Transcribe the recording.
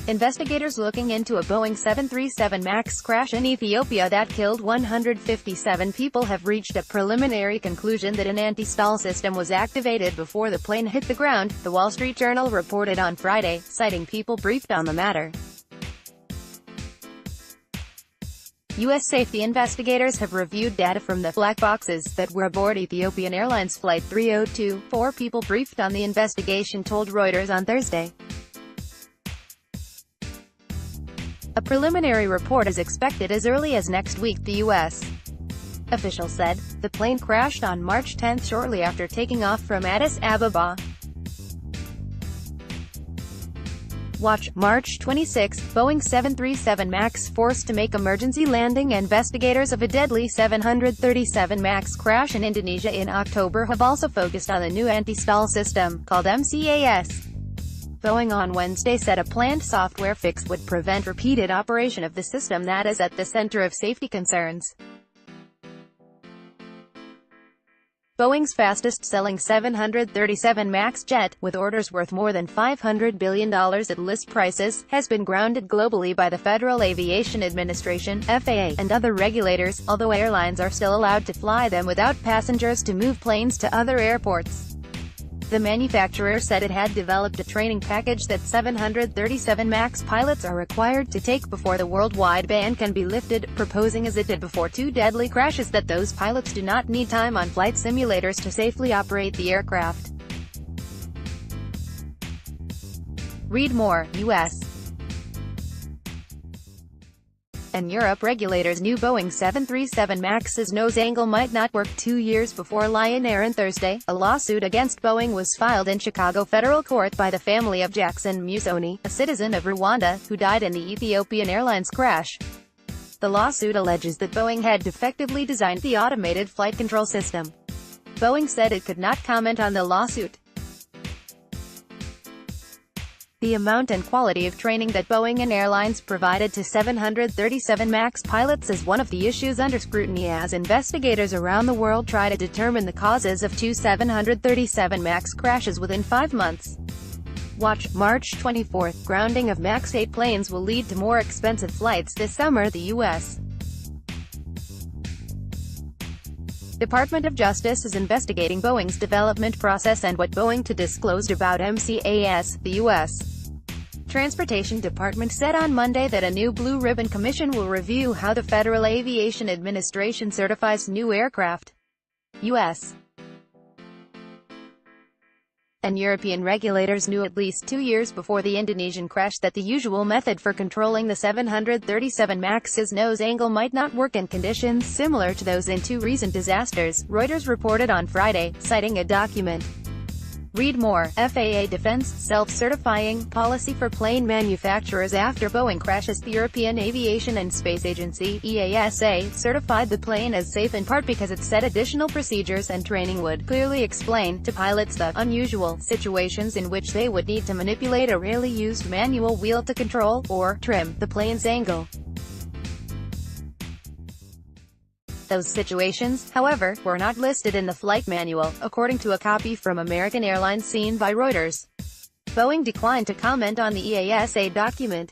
Investigators looking into a Boeing 737 MAX crash in Ethiopia that killed 157 people have reached a preliminary conclusion that an anti-stall system was activated before the plane hit the ground, the Wall Street Journal reported on Friday, citing people briefed on the matter. U.S. safety investigators have reviewed data from the black boxes that were aboard Ethiopian Airlines Flight 302. 4 people briefed on the investigation told Reuters on Thursday. A preliminary report is expected as early as next week, the U.S. official said. The plane crashed on March 10 shortly after taking off from Addis Ababa. Watch, March 26, Boeing 737 MAX forced to make emergency landing. Investigators of a deadly 737 MAX crash in Indonesia in October have also focused on the new anti-stall system, called MCAS. Boeing on Wednesday said a planned software fix would prevent repeated operation of the system that is at the center of safety concerns. Boeing's fastest-selling 737 MAX jet, with orders worth more than $500 billion at list prices, has been grounded globally by the Federal Aviation Administration (FAA) and other regulators, although airlines are still allowed to fly them without passengers to move planes to other airports. The manufacturer said it had developed a training package that 737 MAX pilots are required to take before the worldwide ban can be lifted, proposing as it did before 2 deadly crashes that those pilots do not need time on flight simulators to safely operate the aircraft. Read more. U.S. and Europe regulators knew Boeing 737 MAX's nose angle might not work 2 years before Lion Air on Thursday. A lawsuit against Boeing was filed in Chicago federal court by the family of Jackson Musoni, a citizen of Rwanda, who died in the Ethiopian Airlines crash. The lawsuit alleges that Boeing had defectively designed the automated flight control system. Boeing said it could not comment on the lawsuit. The amount and quality of training that Boeing and airlines provided to 737 MAX pilots is one of the issues under scrutiny as investigators around the world try to determine the causes of 2 737 MAX crashes within 5 months. Watch, March 24, grounding of MAX 8 planes will lead to more expensive flights this summer. The U.S. Department of Justice is investigating Boeing's development process and what Boeing disclosed about MCAS, the U.S. Transportation Department said on Monday that a new Blue Ribbon Commission will review how the Federal Aviation Administration certifies new aircraft. U.S. and European regulators knew at least 2 years before the Indonesian crash that the usual method for controlling the 737 MAX's nose angle might not work in conditions similar to those in 2 recent disasters, Reuters reported on Friday, citing a document. Read more. FAA defends self-certifying policy for plane manufacturers after Boeing crashes. The European Aviation and Space Agency (EASA) certified the plane as safe in part because it said additional procedures and training would clearly explain to pilots the unusual situations in which they would need to manipulate a rarely used manual wheel to control, or trim, the plane's angle. Those situations, however, were not listed in the flight manual, according to a copy from American Airlines seen by Reuters. Boeing declined to comment on the EASA document.